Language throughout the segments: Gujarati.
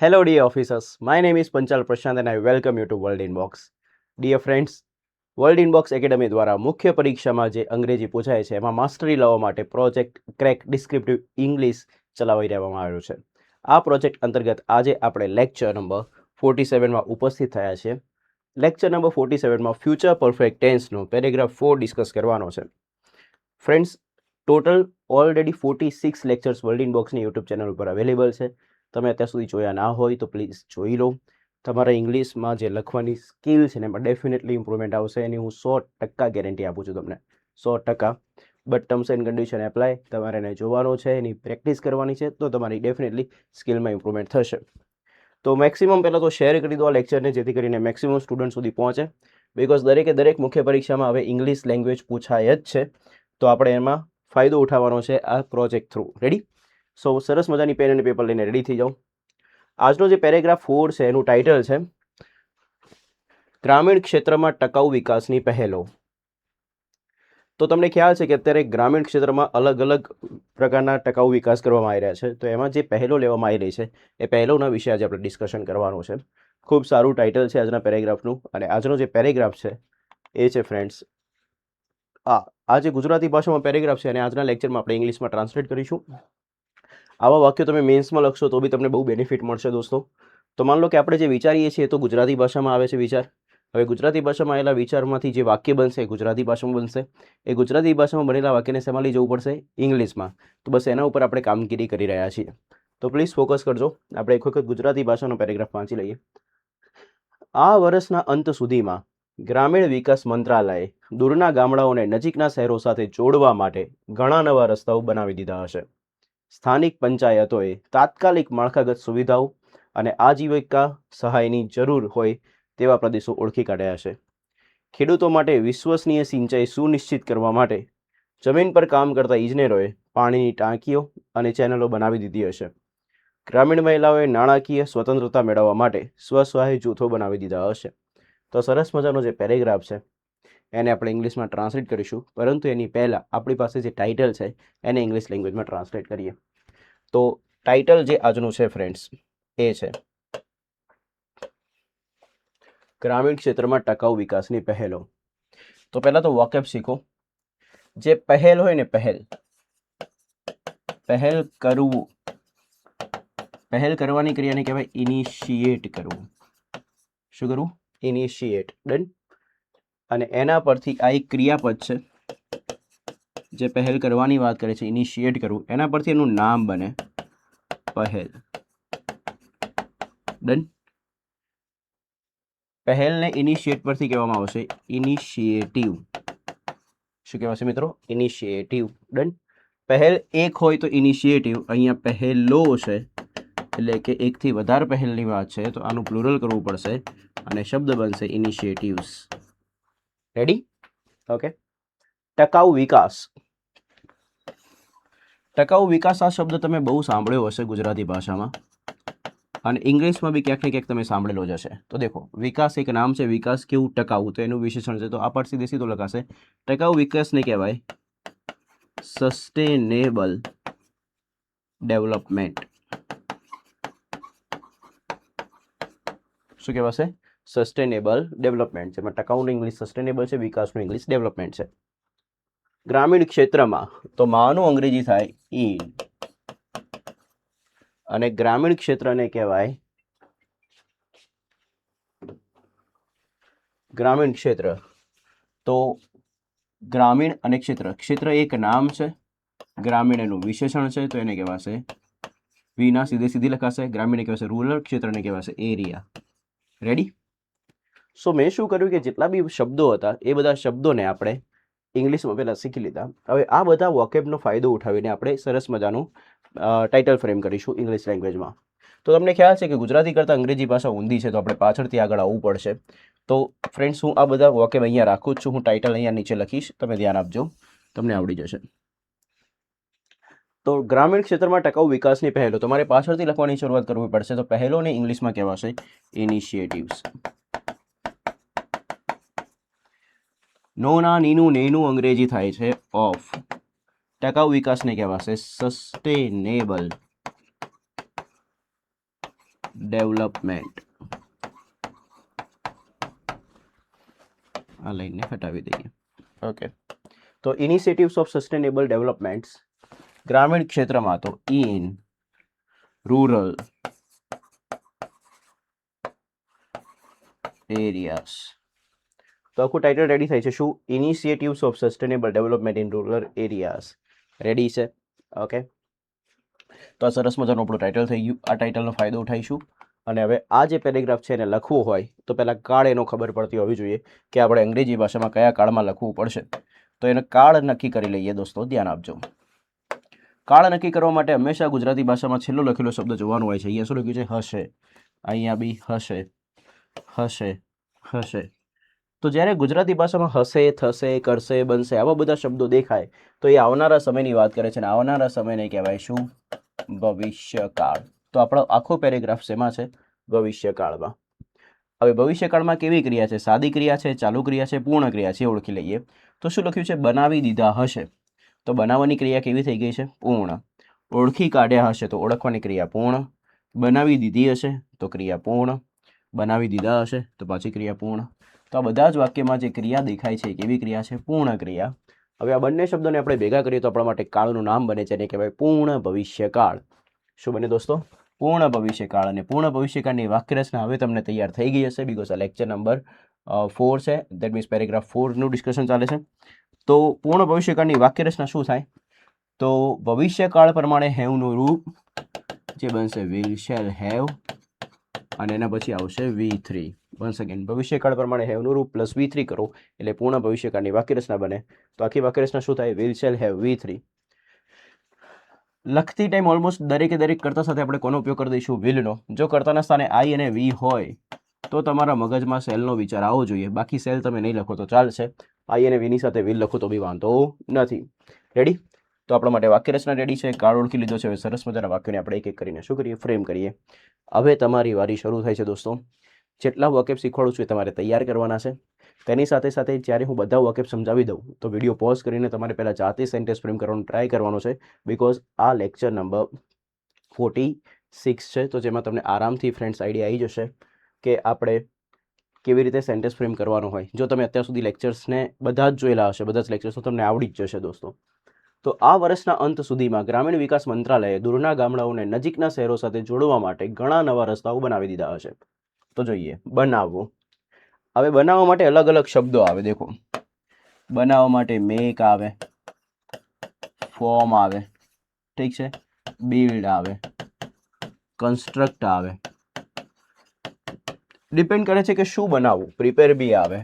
Hello, dear officers. My name is Panchal Prashant and I welcome you to World Inbox. Dear friends, world inbox academy દ્વારા મુખ્ય પરીક્ષામાં જે અંગ્રેજી પૂછાય છે એમાં માસ્ટરી લાવવા માટે પ્રોજેક્ટ ક્રેક ડિસ્ક્રિપ્ટિવ ઇંગ્લિશ ચલાવી રહેવામાં આવ્યો છે. આ પ્રોજેક્ટ અંતર્ગત આજે આપણે લેક્ચર નંબર 47માં ઉપસ્થિત થયા છીએ. લેક્ચર નંબર 47માં ફ્યુચર પરફેક્ટ ટેન્સનો પેરેગ્રાફ 4 ડિસ્કસ કરવાનો છે. Friends, total already 46 lectures world ઇનબોક્સની યુટ્યુબ ચેનલ ઉપર અવેલેબલ છે. તમે અત્યાર સુધી જોયા ના હોય તો પ્લીઝ જોઈ લો. તમારા ઇંગ્લિશમાં જે લખવાની સ્કિલ છે ને એમાં ડેફિનેટલી ઇમ્પ્રુવમેન્ટ આવશે એની હું 100% ગેરંટી આપું છું તમને, 100%. But terms and condition apply, તમારે એને જોવાનો છે, એની પ્રેક્ટિસ કરવાની છે, તો તમારી ડેફિનેટલી સ્કિલમાં ઇમ્પ્રુવમેન્ટ થશે. તો મેક્સિમમ પહેલાં તો શેર કરી દો આ લેક્ચરને, જેથી કરીને મેક્સિમમ સ્ટુડન્ટ સુધી પહોંચે. બિકોઝ દરેક મુખ્ય પરીક્ષામાં હવે ઇંગ્લિશ લેંગ્વેજ પૂછાય જ છે, તો આપણે એમાં ફાયદો ઉઠાવવાનો છે આ પ્રોજેક્ટ થ્રુ. રેડી? સો સરસ મજાની પેન અને પેપર લઈને રેડી થઈ જાઓ. આજનો જે પેરેગ્રાફ 4 છે એનું ટાઇટલ છે ગ્રામીણ ક્ષેત્રમાં ટકાઉ વિકાસની પહેલો. તો તમને ખ્યાલ છે કે અત્યારે ગ્રામીણ ક્ષેત્રમાં અલગ અલગ પ્રકારના ટકાઉ વિકાસ કરવામાં આવી રહ્યા છે. તો એમાં જે પહેલો લેવામાં આવી રહી છે એ પહેલોના વિશે આજે આપણે ડિસ્કશન કરવાનું છે. ખૂબ સારું ટાઇટલ છે આજના પેરેગ્રાફનું. અને આજનો જે પેરેગ્રાફ છે એ છે ફ્રેન્ડ્સ આ જે ગુજરાતી ભાષામાં પેરેગ્રાફ છે અને આજના લેક્ચરમાં આપણે ઇંગ્લિશમાં ટ્રાન્સલેટ કરીશું. આવા વાક્યો તમે મેન્સમાં લખશો તો બી તમને બહુ બેનિફિટ મળશે દોસ્તો. તો માન લો કે આપણે જે વિચારીએ છીએ તો ગુજરાતી ભાષામાં આવે છે વિચાર. હવે ગુજરાતી ભાષામાં આવેલા વિચારમાંથી જે વાક્ય બનશે એ ગુજરાતી ભાષામાં બનશે. એ ગુજરાતી ભાષામાં બનેલા વાક્યને શેમાં લઈ જવું પડશે? ઇંગ્લિશમાં. તો બસ એના ઉપર આપણે કામગીરી કરી રહ્યા છીએ. તો પ્લીઝ ફોકસ કરજો. આપણે એક વખત ગુજરાતી ભાષાનો પેરેગ્રાફ વાંચી લઈએ. આ વર્ષના અંત સુધીમાં ગ્રામીણ વિકાસ મંત્રાલયે દૂરના ગામડાઓને નજીકના શહેરો સાથે જોડવા માટે ઘણા નવા રસ્તાઓ બનાવી દીધા હશે. સ્થાનિક પંચાયતોએ તાત્કાલિક માળખાગત સુવિધાઓ અને આજીવિકા સહાયની જરૂર હોય તેવા પ્રદેશો ઓળખી કાઢ્યા છે. ખેડૂતો માટે વિશ્વસનીય સિંચાઈ સુનિશ્ચિત કરવા માટે જમીન પર કામ કરતા ઇજનેરોએ પાણીની ટાંકીઓ અને ચેનલો બનાવી દીધી હશે. ગ્રામીણ મહિલાઓએ નાણાકીય સ્વતંત્રતા મેળવવા માટે સ્વસહાય જૂથો બનાવી દીધા હશે. તો સરસ મજાનો જે પેરેગ્રાફ છે એને આપણે ઇંગ્લિશમાં ટ્રાન્સલેટ કરીશું, પરંતુ એની પહેલાં આપણી પાસે જે ટાઇટલ છે એને ઇંગ્લિશ લેંગ્વેજમાં ટ્રાન્સલેટ કરીએ. તો ટાઇટલ જે આજનું છે ફ્રેન્ડ્સ એ છે ગ્રામીણ ક્ષેત્રમાં ટકાઉ વિકાસની પહેલો. તો પહેલાં તો વોકેબ શીખો. જે પહેલ હોય ને પહેલ કરવું, પહેલ કરવાની ક્રિયાને કહેવાય ઇનિશિએટ કરવું. શું કરવું? ઇનિશિએટ. ડન. અને એના પરથી આ એક ક્રિયાપદ છે જે પહેલ કરવાની વાત કરે છે, ઇનિશિએટ કરવું. એના પરથી એનું નામ બને પહેલ. ડન. પહેલને ઇનિશિએટ પરથી કહેવામાં આવશે ઇનિશિએટિવ. શું કહેવાશે મિત્રો? ઇનિશિએટિવ. ડન. પહેલ એક હોય તો ઇનિશિએટિવ. અહીંયા પહેલો છે એટલે કે એકથી વધારે પહેલની વાત છે તો આનું પ્લુરલ કરવું પડશે અને શબ્દ બનશે ઇનિશિએટિવ્સ. રેડી? ઓકે. ટકાઉ વિકાસ. ટકાઉ વિકાસ આ શબ્દ તમે બહુ સાંભળ્યો હશે ગુજરાતી ભાષામાં, અને ઇંગ્લિશમાં બી ક્યાંક ને ક્યાંક તમે સાંભળેલો જ હશે. તો દેખો, વિકાસ એક નામ છે. વિકાસ કેવું? ટકાઉ. તો એનું વિશેષણ છે. તો આ પર સીધે સીધું લખાશે ટકાઉ વિકાસને કહેવાય સસ્ટેનેબલ ડેવલપમેન્ટ. શું કહેવાશે? Sustainable development. જેમાં ટકાઉનું ઇંગ્લિશ સસ્ટેનેબલ છે, વિકાસનું ઇંગ્લિશ ડેવલપમેન્ટ છે. ગ્રામીણ ક્ષેત્રમાં તો માનું અંગ્રેજી થાય ઇન, અને ગ્રામીણ ક્ષેત્રને કહેવાય ગ્રામીણ ક્ષેત્ર. તો ગ્રામીણ અને ક્ષેત્ર, ક્ષેત્ર એક નામ છે, ગ્રામીણ એનું વિશેષણ છે, તો એને કહેવાશે વિના સીધી લખાશે. ગ્રામીણ કહેવાશે રૂરલ, ક્ષેત્રને કહેવાશે એરિયા. રેડી? સો મેં શું કર્યું કે જેટલા બી શબ્દો હતા એ બધા શબ્દોને આપણે ઇંગ્લિશમાં પહેલાં શીખી લીધા. હવે આ બધા વોકેબનો ફાયદો ઉઠાવીને આપણે સરસ મજાનું ટાઇટલ ફ્રેમ કરીશું ઇંગ્લિશ લેંગ્વેજમાં. તો તમને ખ્યાલ છે કે ગુજરાતી કરતાં અંગ્રેજી ભાષા ઊંધી છે, તો આપણે પાછળથી આગળ આવવું પડશે. તો ફ્રેન્ડ્સ, હું આ બધા વોકેબ અહીંયા રાખું જ છું. હું ટાઇટલ અહીંયા નીચે લખીશ, તમે ધ્યાન આપજો, તમને આવડી જશે. તો ગ્રામીણ ક્ષેત્રમાં ટકાઉ વિકાસની પહેલો તમારે પાછળથી લખવાની શરૂઆત કરવી પડશે. તો પહેલોને ઇંગ્લિશમાં કહેવાશે ઇનિશિએટિવ્સ. નોના નીનું નેનું અંગ્રેજી થાય છે ઓફ. ટકાઉ વિકાસને કહેવાશે સસ્ટેનેબલ ડેવલપમેન્ટ. આ લાઈનને હટાવી દઈએ. ઓકે, તો ઇનિશિયેટિવ્સ ઓફ સસ્ટેનેબલ ડેવલપમેન્ટ્સ ગ્રામીણ ક્ષેત્રમાં તો ઇન રૂરલ એરિયાસ. તો આખું ટાઇટલ રેડી થાય છે. શું? Initiatives of sustainable development in rural areas. Ready છે? ઓકે, તો આ સરસ મજાનું આપણું ટાઇટલ થઈ ગયું. આ ટાઇટલનો ફાયદો ઉઠાઈશું. અને હવે આ જે પેરેગ્રાફ છે એને લખવું હોય તો પહેલાં કાળ એનો ખબર પડતી હોવી જોઈએ કે આપણે અંગ્રેજી ભાષામાં કયા કાળમાં લખવું પડશે. તો એને કાળ નક્કી કરી લઈએ દોસ્તો, ધ્યાન આપજો. કાળ નક્કી કરવા માટે હંમેશા ગુજરાતી ભાષામાં છેલ્લો લખેલો શબ્દ જોવાનો હોય છે. અહીંયા શું લખ્યું છે? હશે. અહીંયા બી હશે, હશે, હશે. તો જ્યારે ગુજરાતી ભાષામાં હશે, થશે, કરશે, બનશે આવા બધા શબ્દો દેખાય તો એ આવનારા સમયની વાત કરે છે. અને આવનારા સમયને કહેવાય શું? ભવિષ્યકાળ. તો આપણો આખો પેરેગ્રાફ શેમાં છે? ભવિષ્યકાળમાં. હવે ભવિષ્યકાળમાં કેવી ક્રિયા છે? સાદી ક્રિયા છે, ચાલુ ક્રિયા છે, પૂર્ણ ક્રિયા છે, ઓળખી લઈએ. તો શું લખ્યું છે? બનાવી દીધા હશે. તો બનાવવાની ક્રિયા કેવી થઈ ગઈ છે? પૂર્ણ. ઓળખી કાઢ્યા હશે તો ઓળખવાની ક્રિયા પૂર્ણ. બનાવી દીધી હશે તો ક્રિયા પૂર્ણ. બનાવી દીધા હશે તો પાછી ક્રિયા પૂર્ણ. તો આ બધા જ વાક્યમાં જે ક્રિયા દેખાય છે કેવી ક્રિયા છે? પૂર્ણ ક્રિયા. હવે આ બંને શબ્દોને આપણે ભેગા કરીએ તો આપણા માટે કાળનું નામ બને છે, એને કહેવાય પૂર્ણ ભવિષ્યકાળ. શું બને દોસ્તો? પૂર્ણ ભવિષ્યકાળ. અને પૂર્ણ ભવિષ્યકાળની વાક્યરચના હવે તમને તૈયાર થઈ ગઈ હશે, બીકોઝ આ લેક્ચર નંબર 4 છે. દેટ મીન્સ પેરેગ્રાફ 4નું ડિસ્કશન ચાલે છે. તો પૂર્ણ ભવિષ્યકાળની વાક્યરચના શું થાય? તો ભવિષ્યકાળ પ્રમાણે હેવનું રૂપ જે બનશે વિલ, શેલ, હેવ, અને એના પછી આવશે V3. વન્સ અગેન, ભવિષ્યકાળ પ્રમાણે હેવનું રૂપ પ્લસ V3 કરો એટલે પૂર્ણ ભવિષ્યકાળની વાક્યરચના બને. તો આખી વાક્યરચના શું થાય? Will, shall, have, V3. લખતી ટાઈમ ઓલમોસ્ટ દરેકે દરેક કર્તા સાથે આપણે કોનો ઉપયોગ કરી દઈશું? વિલનો. જો કર્તાના સ્થાને આઈ અને વી હોય તો તમારા મગજમાં સેલનો વિચાર આવવો જોઈએ. બાકી સેલ તમે નહીં લખો તો ચાલશે. આઈ અને વીની સાથે વિલ લખો તો બી વાંધો નથી. રેડી? તો આપણા માટે વાક્યરચના રેડી છે. કાળ ઓળખી લીધો છે. હવે સરસ મજાના વાક્યોને આપણે એક એક કરીને શું કરીએ? ફ્રેમ કરીએ. હવે તમારી વારી શરૂ થાય છે દોસ્તો. જેટલા વોકેબ શીખવાડું છું એ તમારે તૈયાર કરવાના છે. તેની સાથે સાથે જ્યારે હું બધા વોકેબ સમજાવી દઉં તો વિડીયો પોઝ કરીને તમારે પહેલાં જાતે સેન્ટેન્સ ફ્રેમ કરવાનો ટ્રાય કરવાનો છે. બિકોઝ આ લેક્ચર નંબર 46 છે. તો જેમાં તમને આરામથી ફ્રેન્ડ્સ આઈડિયા આવી જશે કે આપણે કેવી રીતે સેન્ટેન્સ ફ્રેમ કરવાનો હોય. જો તમે અત્યાર સુધી લેક્ચર્સને બધા જ જોયેલા હશે, બધા જ લેક્ચર્સ, તો તમને આવડી જ જશે દોસ્તો. તો આ વર્ષના અંત સુધીમાં ગ્રામીણ વિકાસ મંત્રાલયે દૂરના ગામડાઓને નજીકના શહેરો સાથે જોડવા માટે ઘણા નવા રસ્તાઓ બનાવી દીધા હશે. તો જોઈએ, બનાવવું. હવે બનાવવા માટે અલગ અલગ શબ્દો આવે. દેખો, બનાવવા માટે મેક આવે, ફોર્મ આવે, ઠીક છે, બિલ્ડ આવે, કન્સ્ટ્રક્ટ આવે. ડિપેન્ડ કરે છે કે શું બનાવવું. પ્રિપેર બી આવે.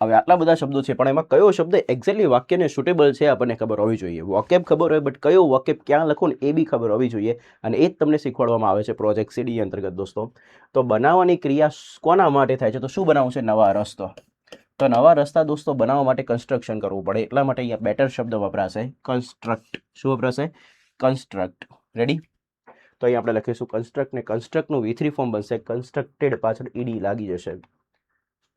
હવે આટલા બધા શબ્દો છે પણ એમાં કયો શબ્દ એક્ઝેક્ટલી વાક્યને સુટેબલ છે આપણને ખબર હોવી જોઈએ. વોકેબ ખબર હોય બટ કયો વોકેબ ક્યાં લખો ને એ બી ખબર હોવી જોઈએ. અને એ જ તમને શીખવાડવામાં આવે છે પ્રોજેક્ટ સીડી અંતર્ગત દોસ્તો. તો બનાવવાની ક્રિયા કોના માટે થાય છે? તો શું બનાવવું છે? નવા રસ્તો. તો નવા રસ્તા દોસ્તો બનાવવા માટે કન્સ્ટ્રક્શન કરવું પડે. એટલા માટે અહીંયા બેટર શબ્દ વપરાશે, કન્સ્ટ્રક્ટ. શું વપરાશે? કન્સ્ટ્રક્ટ. રેડી? તો અહીં આપણે લખીશું કન્સ્ટ્રક્ટ, ને કન્સ્ટ્રક્ટનું V3 ફોર્મ બનશે કન્સ્ટ્રક્ટેડ, પાછળ ઈડી લાગી જશે.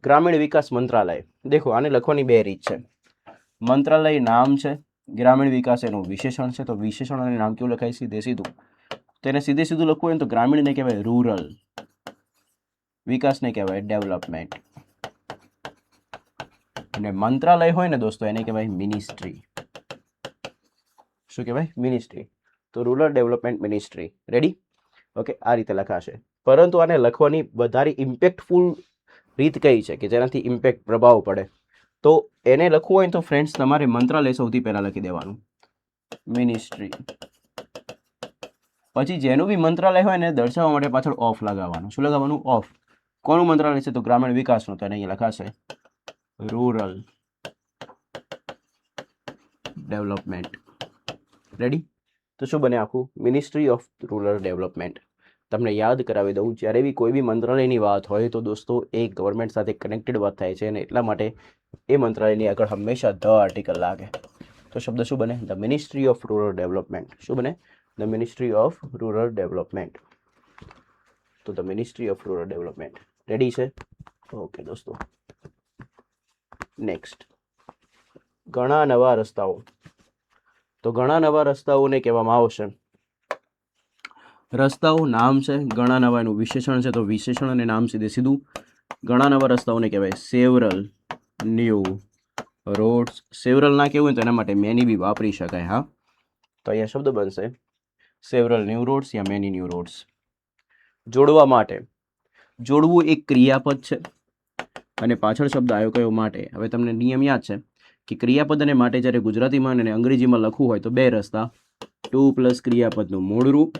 ગ્રામીણ વિકાસ મંત્રાલય. દેખો, આને લખવાની બે રીત છે. મંત્રાલય નામ છે, ગ્રામીણ વિકાસ એનું વિશેષણ છે. તો વિશેષણ અને નામ કેવું લખાય? સીધે સીધું. તેને સીધે સીધું લખવું હોય ને તો ગ્રામીણને કહેવાય રૂરલ, વિકાસને કહેવાય ડેવલપમેન્ટ. અને મંત્રાલય હોય ને દોસ્તો એને કહેવાય મિનિસ્ટ્રી. શું કહેવાય? મિનિસ્ટ્રી. તો rural development ministry. Ready? Okay, આ રીતે લખાશે. પરંતુ આને લખવાની વધારે ઇમ્પેક્ટફુલ રીત કઈ છે કે જેનાથી ઇમ્પેક્ટ, પ્રભાવ પડે? તો એને લખવું હોય તો ફ્રેન્ડ્સ તમારે મંત્રાલય સૌથી પહેલા લખી દેવાનું, મિનિસ્ટ્રી. પછી જેનું બી મંત્રાલય હોય ને દર્શાવવા માટે પાછળ ઓફ લગાવવાનું. શું લગાવવાનું? ઓફ. કોનું મંત્રાલય છે? તો ગ્રામીણ વિકાસનું. તો એને અહીંયા લખાશે રૂરલ ડેવલપમેન્ટ. રેડી? તો શું બને આખું? Ministry of rural development. તમને યાદ કરાવી દઉં, જ્યારે બી કોઈ બી મંત્રાલયની વાત હોય તો દોસ્તો એ ગવર્મેન્ટ સાથે કનેક્ટેડ વાત થાય છે અને એટલા માટે એ મંત્રાલયની આગળ હંમેશા ધ આર્ટિકલ લાગે. તો શબ્દ શું બને? The ministry of rural development. શું બને? The ministry of rural development. તો the ministry of rural development. Ready છે? ઓકે દોસ્તો, નેક્સ્ટ, ઘણા નવા રસ્તાઓ. તો ઘણા નવા રસ્તાઓને કહેવામાં આવશે રસ્તાઓ નામ છે, ઘણા નવા એનું વિશેષણ છે, તો વિશેષણ અને નામ સીધે સીધું. ઘણા નવા રસ્તાઓને કહેવાય સેવરલ ન્યૂ રોડ્સ. સેવરલ ના કહેવું હોય તો એના માટે મેની બી વાપરી શકાય. હા, તો અહીંયા શબ્દ બનશે સેવરલ ન્યૂ રોડ્સ યા મેની ન્યૂ રોડ્સ. જોડવા માટે, જોડવું એક ક્રિયાપદ છે અને પાછળ શબ્દ આવ્યો કયો માટે. હવે તમને નિયમ યાદ છે કે ક્રિયાપદ અને માટે જ્યારે ગુજરાતીમાં અને અંગ્રેજીમાં લખવું હોય તો બે રસ્તા, ટુ પ્લસ ક્રિયાપદનું મૂળ રૂપ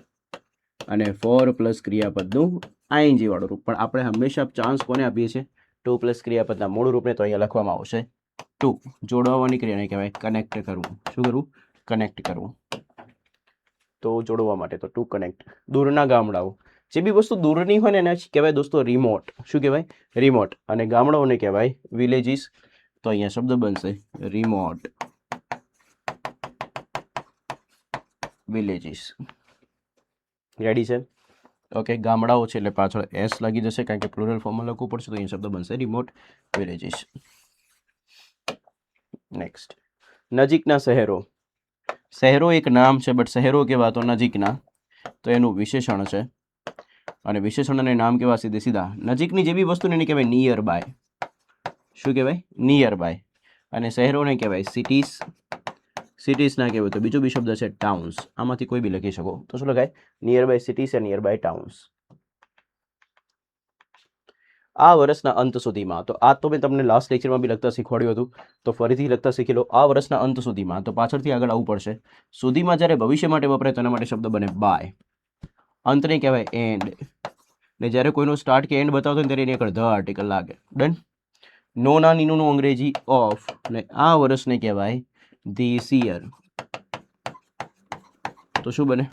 અને ફોર પ્લસ ક્રિયાપદનું આઈએનજી વાળું રૂપ. પણ આપણે હંમેશા ચાન્સ કોને આપીએ છીએ? ટુ પ્લસ ક્રિયાપદના મૂળ રૂપને. તો અહીંયા લખવામાં આવશે ટુ. જોડવાની ક્રિયાને કહેવાય કનેક્ટ કરવું. શું કરવું? કનેક્ટ કરવું. તો જોડવા માટે તો ટુ કનેક્ટ. દૂરના ગામડાઓ, જે બી વસ્તુ દૂરની હોય ને એને કહેવાય દોસ્તો રિમોટ. શું કહેવાય? રિમોટ. અને ગામડાઓને કહેવાય વિલેજીસ. તો અહીંયા શબ્દ બનશે રિમોટ વિલેજીસ. રેડી છે? ઓકે, ગામડાઓ છે એટલે પાછળ એસ લાગી જશે કારણ કે પ્લુરલ ફોર્મમાં લખવું પડશે. તો અહીંયા શબ્દ બનશે રિમોટ વિલેજીસ. નેક્સ્ટ, નજીકના શહેરો. શહેરો એક નામ છે, બટ શહેરો કેવા તો નજીકના, તો એનું વિશેષણ છે. અને વિશેષણ અને નામ કેવા? સીધે સીધા. નજીકની જે બી વસ્તુને એને કહેવાય નિયર બાય. શું કહેવાય? Nearby. અને શહેરોને કહેવાય સિટીઝ. સિટીઝ ના કહેવાય તો બીજો બી શબ્દ છે ટાઉન્સ. આમાંથી કોઈ બી લખી શકો. તો શું લખાય? નિયર બાય સિટીઝ અને નિયર બાય ટાઉન્સ. આ વર્ષના અંત સુધીમાં, તો આ તો મેં તમને લાસ્ટ લેક્ચરમાં બી લખતા શીખવાડ્યું હતું, તો ફરીથી લખતા શીખી લો. આ વર્ષના અંત સુધીમાં, તો પાછળથી આગળ આવવું પડશે. સુધીમાં જ્યારે ભવિષ્ય માટે વપરાય તો એના માટે શબ્દ બને બાય. અંતને કહેવાય એન્ડ. ને જ્યારે કોઈનો સ્ટાર્ટ કે એન્ડ બતાવતો હોય ત્યારે એની આગળ ધ આર્ટિકલ લાગે. ડન. નો ના નીનું અંગ્રેજી ઓફ. ને આ વર્ષને કહેવાય ધીસ યર. તો શું બને?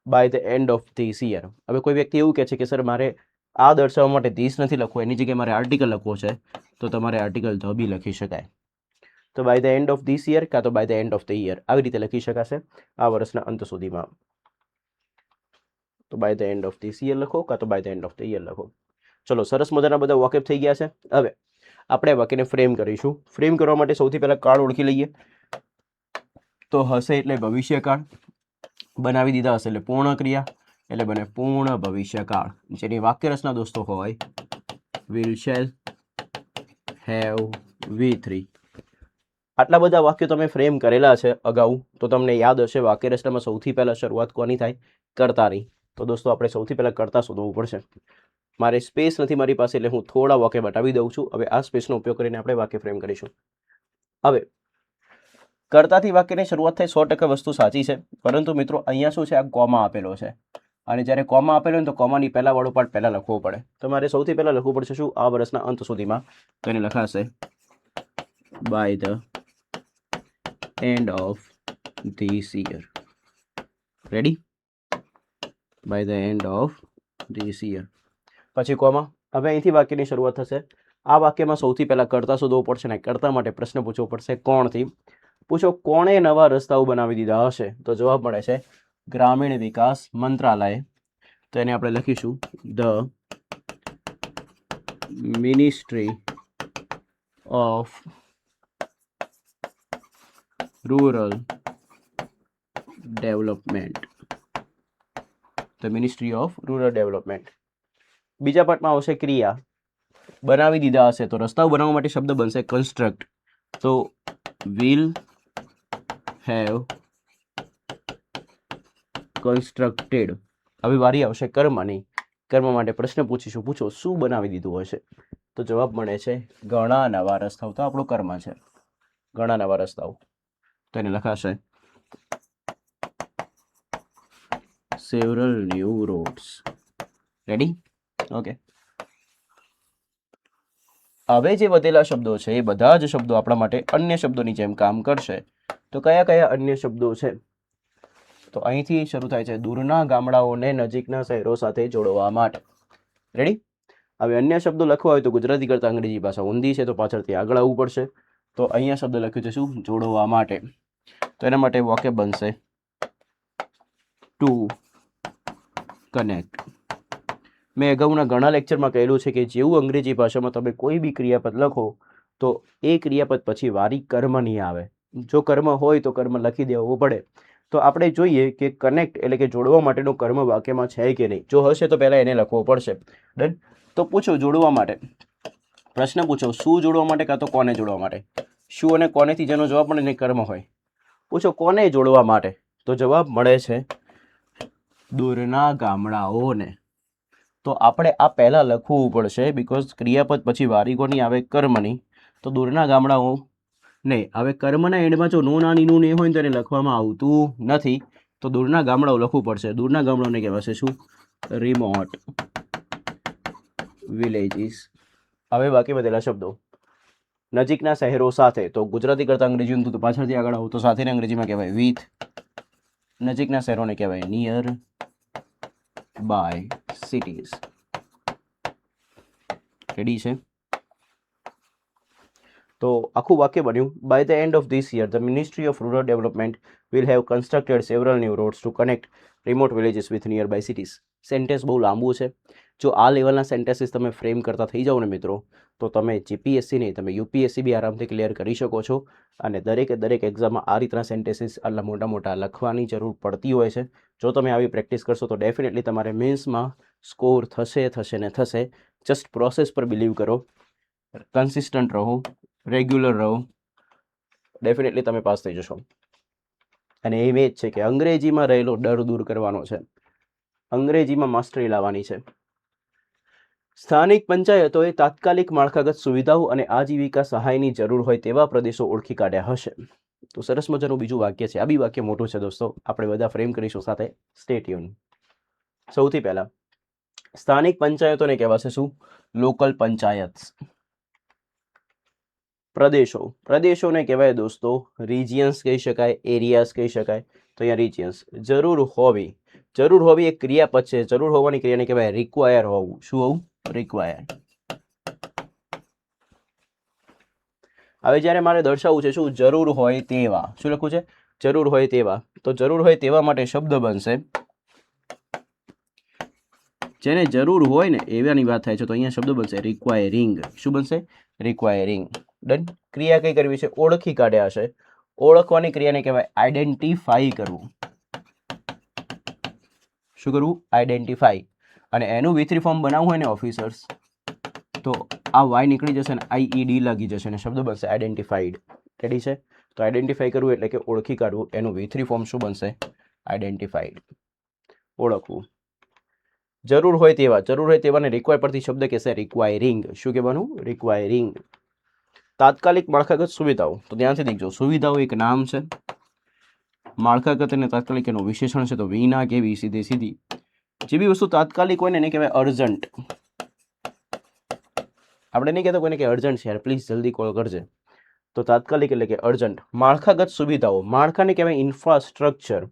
By the end of this year. હવે કોઈ વ્યક્તિ એવું કહે છે કે સર મારે આ દર્શાવવા માટે ધીસ નથી લખવું, એની જગ્યાએ મારે આર્ટિકલ લખવો છે, તો તમારે આર્ટિકલ ધ બી લખી શકાય. તો by the end of this year કાં તો by the end of the year, આવી રીતે લખી શકાશે આ વર્ષના અંત સુધીમાં. તો by the end of this year લખો કાં તો by the end of the year લખો. ચલો, સરસ મજાના બધા વાકેફ થઈ ગયા છે. હવે આપણે વાક્યને ફ્રેમ કરીશું. ફ્રેમ કરવા માટે સૌથી પહેલા કાળ ઓળખી લઈએ. તો હશે એટલે ભવિષ્યકાળ. બનાવી દીધા હશે એટલે પૂર્ણ ક્રિયા, એટલે બને પૂર્ણ ભવિષ્યકાળ. જેની વાક્ય રચના દોસ્તો હોય વિલ, શેલ, હેવ, V3. આટલા બધા વાક્યો તમે ફ્રેમ કરેલા છે અગાઉ, તો તમને યાદ હશે વાક્ય રચનામાં સૌથી પહેલા શરૂઆત કોની થાય? કર્તાની. તો દોસ્તો આપણે સૌથી પહેલા કર્તા શોધવું પડશે. મારે સ્પેસ નથી મારી પાસે, એટલે હું થોડા વાક્ય બતાવી દઉં છું. હવે આ સ્પેસનો ઉપયોગ કરીને આપણે વાક્ય ફ્રેમ કરીશું. હવે કર્તાથી વાક્યની શરૂઆત થાય 100% વસ્તુ સાચી છે, પરંતુ મિત્રો અહીંયા શું છે? આ કોમા આપેલો છે, અને જ્યારે કોમા આપેલો હોય તો કોમાની પહેલા વાળો પાર્ટ પહેલા લખવો પડે. તો મારે સૌથી પહેલા લખવું પડશે શું? આ વર્ષના અંત સુધીમાં. તો એને લખાશે by the end of this year. Ready? By the end of this year. પછી કોમા. હવે અહીંથી વાક્યની શરૂઆત થશે. આ વાક્યમાં સૌથી પહેલા કર્તા શોધવો પડશે, ને કર્તા માટે પ્રશ્ન પૂછવો પડશે કોણથી. પૂછો કોણે નવા રસ્તાઓ બનાવી દીધા હશે? તો જવાબ મળે છે ગ્રામીણ વિકાસ મંત્રાલય. તો એને આપણે લખીશું the ministry of rural development. The ministry of rural development. બીજા પાર્ટમાં આવશે ક્રિયા. બનાવી દીધા હશે તો રસ્તાઓ બનાવવા માટે શબ્દ બનશે કન્સ્ટ્રક્ટ. તો વિલ હેવ કન્સ્ટ્રક્ટેડ. હવે વારી આવશે કર્મની. કર્મ માટે પ્રશ્ન પૂછીશું. પૂછો શું બનાવી દીધું હશે? તો જવાબ મળે છે ઘણા નવા રસ્તાઓ. તો આપણો કર્મ છે ઘણા નવા રસ્તાઓ. તો એને લખાશે several new rods. Ready? Okay. હવે જે વધેલા શબ્દો છે એ બધા જ શબ્દો આપણા માટે અન્ય શબ્દોની જેમ કામ કરશે. તો કયા કયા અન્ય શબ્દો છે? તો અહીંથી શરૂ થાય છે દૂરના ગામડાઓને નજીકના શહેરો સાથે જોડવા માટે. રેડી? હવે અન્ય શબ્દો લખવા હોય તો ગુજરાતી કરતાં અંગ્રેજી ભાષા ઊંધી છે, તો પાછળથી આગળ આવવું પડશે. તો અહીંયા શબ્દ લખ્યું છે શું? જોડવા માટે. તો એના માટે વાક્ય બનશે ટુ કનેક્ટ. મેં અગાઉના ઘણા લેક્ચરમાં કહેલું છે કે જેવું અંગ્રેજી ભાષામાં તમે કોઈ બી ક્રિયાપદ લખો તો એ ક્રિયાપદ પછી વારી કર્મ નહીં આવે. જો કર્મ હોય તો કર્મ લખી દેવું પડે. તો આપણે જોઈએ કે કનેક્ટ એટલે કે જોડવા માટેનો કર્મ વાક્યમાં છે કે નહીં. જો હશે તો પહેલાં એને લખવો પડશે. ડન. તો પૂછો જોડવા માટે પ્રશ્ન પૂછો, શું જોડવા માટે કાં તો કોને જોડવા માટે. શું અને કોનેથી જેનો જવાબ મળે એને કર્મ હોય. પૂછો કોને જોડવા માટે, તો જવાબ મળે છે દૂરના ગામડાઓને. તો આપણે આ પહેલાં લખવું પડશે, બિકોઝ ક્રિયાપદ પછી વારી કોની આવે, કર્મની. તો દૂરના ગામડાઓ નહીં, હવે કર્મના એન્ડમાં જો નો નાની નું નહીં હોય તો એને લખવામાં આવતું નથી. તો દૂરના ગામડાઓ લખવું પડશે. દૂરના ગામડાઓને કહેવાશે શું, રિમોટ વિલેજીસ. હવે બાકી બધેલા શબ્દો નજીકના શહેરો સાથે, તો ગુજરાતી કરતાં અંગ્રેજી તો પાછળથી આગળ આવું તો સાથેને અંગ્રેજીમાં કહેવાય વિથ. નજીકના શહેરોને કહેવાય નિયર બાય સિટીઝ. રેડી છે? તો આખું વાક્ય બન્યું, by the end of this year the ministry of rural development will have constructed several new roads to connect remote villages with nearby cities. Sentence બહુ લાંબુ છે. જો આ લેવલના સેન્ટેન્સીસ તમે ફ્રેમ કરતા થઈ જાઓ ને મિત્રો, તો તમે જીપીએસસી નહીં, તમે યુપીએસસી બી આરામથી ક્લિયર કરી શકો છો. અને દરેક એક્ઝામમાં આ રીતના સેન્ટેન્સીસ આટલા મોટા લખવાની જરૂર પડતી હોય છે. જો તમે આવી પ્રેક્ટિસ કરશો તો ડેફિનેટલી તમારે મેન્સમાં સ્કોર થશે ને થશે. જસ્ટ પ્રોસેસ પર બિલીવ કરો, કન્સિસ્ટન્ટ રહો, રેગ્યુલર રહો, ડેફિનેટલી તમે પાસ થઈ જશો. અને એમ જ છે કે અંગ્રેજીમાં રહેલો ડર દૂર કરવાનો છે, અંગ્રેજીમાં માસ્ટરી લાવવાની છે. સ્થાનિક પંચાયતોએ તાત્કાલિક માળખાગત સુવિધાઓ અને આજીવિકા સહાયની જરૂર હોય તેવા પ્રદેશો ઓળખી કાઢ્યા હશે. તો સરસ મજાનું બીજું વાક્ય છે. આ બી વાક્ય મોટું છે દોસ્તો, આપણે બધા ફ્રેમ કરીશું સાથે. Stay tune. સૌથી પહેલા સ્થાનિક પંચાયતોને કહેવાશે શું, લોકલ પંચાયત. પ્રદેશોને કહેવાય દોસ્તો રિજિયન્સ કહી શકાય, એરિયાઝ કહી શકાય. તો અહીંયા રિજિયન્સ. જરૂર હોવી એક ક્રિયાપદ છે. જરૂર હોવાની ક્રિયાને કહેવાય રિક્વાયર હોવું. શું હોવું, રિક્વાયર. હવે જ્યારે મારે દર્શાવવું છે શું, જરૂર હોય તેવા. શું લખવું છે, જરૂર હોય તેવા. તો જરૂર હોય તેવા માટે શબ્દ બનશે, જેને જરૂર હોય ને એવાની વાત થાય છે, તો અહીંયા શબ્દ બનશે રિક્વાયરિંગ. શું બનશે, રિક્વાયરિંગ. ડન. ક્રિયા કઈ કરવી છે, ઓળખી કાઢ્યા છે. ઓળખવાની ક્રિયાને કહેવાય આઈડેન્ટિફાઈ કરવું. શું કરવું, આઈડેન્ટિફાઈ. અને એનું V3 ફોર્મ બનાવવું હોય ને ઓફિસર્સ, તો આ વાય નીકળી જશે ને IED લાગી જશે ને શબ્દ બનશે આઈડેન્ટિફાઈડ. રેડી છે? તો આઈડેન્ટિફાઈ કરવું એટલે કે ઓળખી કાઢવું. એનું V3 ફોર્મ શું બનશે, આઈડેન્ટિફાઈડ. ઓળખવું. જરૂર હોય તેવાને રિક્વાયર પરથી શબ્દ કહેશે રિક્વાયરિંગ. શું કહેવાનું, રિક્વાયરિંગ. તાત્કાલિક માળખાગત સુવિધાઓ, તો ધ્યાનથી દેખજો, સુવિધાઓ એક નામ છે, માળખાગત અને તાત્કાલિક એનું વિશેષણ છે. તો વિના કેવી, સીધી. જે બી વસ્તુ તાત્કાલિક હોય ને એને કહેવાય અર્જન્ટ. આપણે નહીં કહેતા કોઈને કે અર્જન્ટ છે યાર, પ્લીઝ જલ્દી કોલ કરજે. તો તાત્કાલિક એટલે કે અર્જન્ટ. માળખાગત સુવિધાઓ, માળખાને કહેવાય ઇન્ફ્રાસ્ટ્રક્ચર.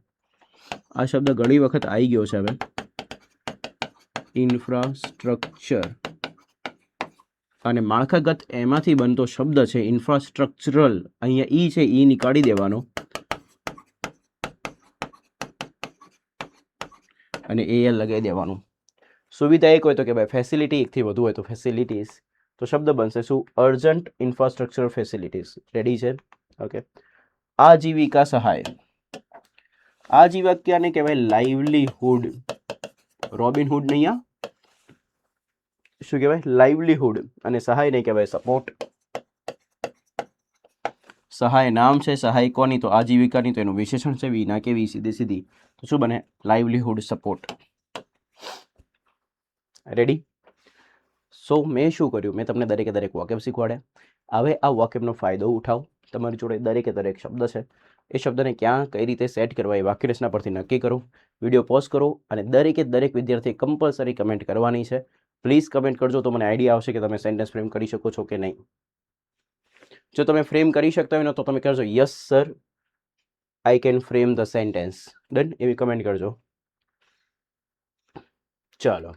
આ શબ્દ ઘણી વખત આવી ગયો છે હવે, ઇન્ફ્રાસ્ટ્રક્ચર. અને માળખાગત એમાંથી બનતો શબ્દ છે ઇન્ફ્રાસ્ટ્રક્ચરલ. અહીંયા ઈ છે, ઈ નીકાળી દેવાનો અને AL લગાવી દેવાનું. સુવિધા એક હોય તો કે ભાઈ ફેસિલિટી, એકથી વધુ હોય તો ફેસિલિટીઝ. તો શબ્દ બનશે શું, અર્જન્ટ ઇન્ફ્રાસ્ટ્રક્ચર ફેસિલિટીઝ. રેડી છે? ઓકે. આજીવિકા સહાય. આજીવિકાને કહેવાય લાઇવલીહુડ. રોબિનહુડ નહીં, આ શું કહેવાય, લાઇવલીહુડ. અને સહાય નહીં કહેવાય સપોર્ટ. સહાય નામ છે, સહાય કોની, તો આજીવિકાની. તો એનું વિશેષણ છે વિના કેવી, સીધી. તો શું બને, લાઇવલીહુડ સપોર્ટ. રેડી? સો મેં શું કર્યું, મેં તમને દરેક વાક્ય શીખવાડ્યા. હવે આ વાક્યનો ફાયદો ઉઠાવો. તમારી જોડે દરેક શબ્દ છે, એ શબ્દને ક્યાં કઈ રીતે સેટ કરવા એ વાક્યરચના પરથી નક્કી કરો. વિડીયો પોઝ કરો અને દરેક વિદ્યાર્થી કમ્પલસરી કમેન્ટ કરવાની છે. પ્લીઝ કમેન્ટ કરજો તો મને આઈડિયા આવશે કે તમે સેન્ટેન્સ ફ્રેમ કરી શકો છો કે નહીં. જો તમે ફ્રેમ કરી શકતા હોય ને તો તમે કરજો yes sir, I can frame the sentence. Done? એવી કમેન્ટ કરજો. ચાલો,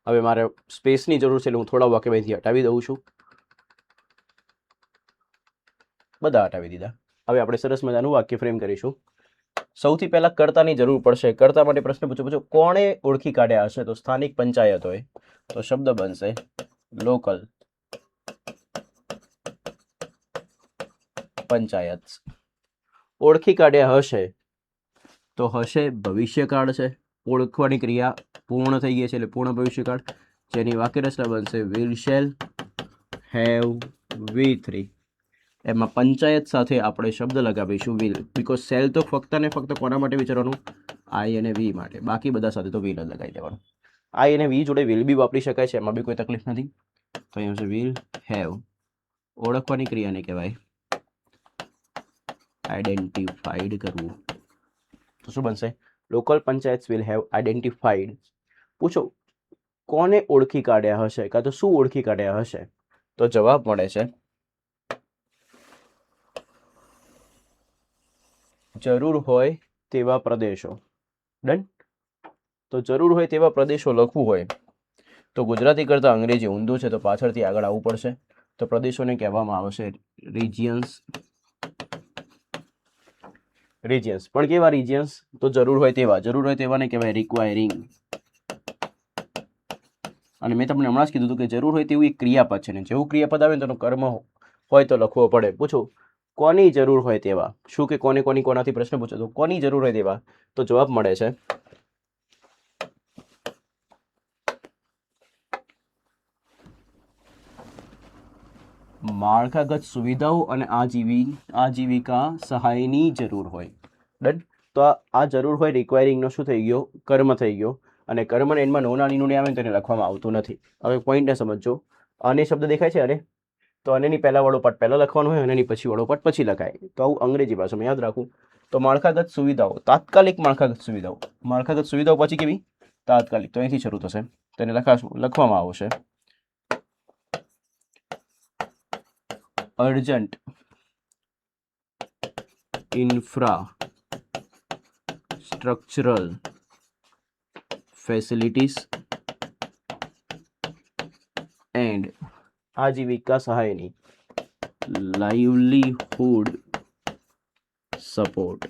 હવે મારે સ્પેસની જરૂર છે એટલે હું થોડા વાક્ય અહીંથી હટાવી દઉં છું. બધા હટાવી દીધા. હવે આપણે સરસ મજાનું વાક્ય ફ્રેમ કરીશું. સૌથી પહેલા કર્તાની જરૂર પડશે. કર્તા માટે પ્રશ્ન પૂછો, કોણે ઓળખી કાઢ્યા હશે, તો સ્થાનિક પંચાયતોએ. તો શબ્દ બનશે લોકલ પંચાયત. ઓળખી કાઢ્યા હશે તો હશે ભવિષ્યકાળ છે. ઓળખવાની ક્રિયા પૂર્ણ થઈ ગઈ છે એટલે પૂર્ણ ભવિષ્યકાળ. જેની વાક્ય રચના બનશે વિલ શેલ હેવ V3. એમાં પંચાયત સાથે આપણે શબ્દ લગાવીશું વિલ, બીકોઝ સેલ તો ફક્ત ને ફક્ત કોના માટે વિચારવાનું, આઈ અને વી માટે. બાકી બધા સાથે તો વિલ જ લગાવી દેવાનું. આઈ અને વી જોડે વિલ બી વાપરી શકાય છે, એમાં બી કોઈ તકલીફ નથી. તો અહીંયા છે વિલ હેવ. ઓળખવાની ક્રિયાને કહેવાય આઈડેન્ટિફાઈડ કરવું. તો શું બનશે? Local panchayat will have identified. પૂછો કોને ઓળખી કાઢ્યા હશે, કાં તો શું ઓળખી કાઢ્યા હશે? તો જવાબ મળે છે જરૂર હોય તેવા પ્રદેશો. ડન. તો જરૂર હોય તેવા પ્રદેશો લખવું હોય તો ગુજરાતી કરતાં અંગ્રેજી ઊંધું છે, તો પાછળથી આગળ આવવું પડશે. તો પ્રદેશોને કહેવામાં આવશે રિજિયન્સ. રિજિયન્સ પણ કેવા રિજિયન્સ? તો જરૂર હોય તેવા. જરૂર હોય તેવાને કહેવાય રિક્વાયરિંગ. અને મેં તમને હમણાં જ કીધું હતું કે જરૂર હોય તેવું એક ક્રિયાપદ છે, ને જેવું ક્રિયાપદ આવે ને તેનો કર્મ હોય તો લખવો પડે. પૂછો કોની જરૂર હોય તેવા. શું કે કોને કોનાથી પ્રશ્ન પૂછો તો કોની જરૂર હોય તેવા. તો જવાબ મળે છે માળખાગત સુવિધાઓ અને આજીવિકા સહાયની જરૂર હોય. ડન. તો આ જરૂર હોય રિક્વાયરિંગનો શું થઈ ગયો? કર્મ થઈ ગયો. અને કર્મને એન્ડમાં નોનાની નું આવે ને તેને લખવામાં આવતું નથી. હવે પોઈન્ટને સમજો. અને શબ્દ દેખાય છે અને તો અનેની પહેલા વાળો પાર્ટ પહેલા લખવાનો હોય, અનેની પછી વાળો પાર્ટ પછી લખાય. તો આવું અંગ્રેજી ભાષામાં યાદ રાખવું. તો માળખાગત સુવિધાઓ, તાત્કાલિક માળખાગત સુવિધાઓ. માળખાગત સુવિધાઓ પછી કેવી? તાત્કાલિક. તો અહીંથી શરૂ થશે. તેને લખવામાં આવશે અર્જન્ટ ઇન્ફ્રાસ્ટ્રક્ચરલ ફેસિલિટીઝ એન્ડ આજીવિકા સહાયની લાઇવલીહુડ સપોર્ટ.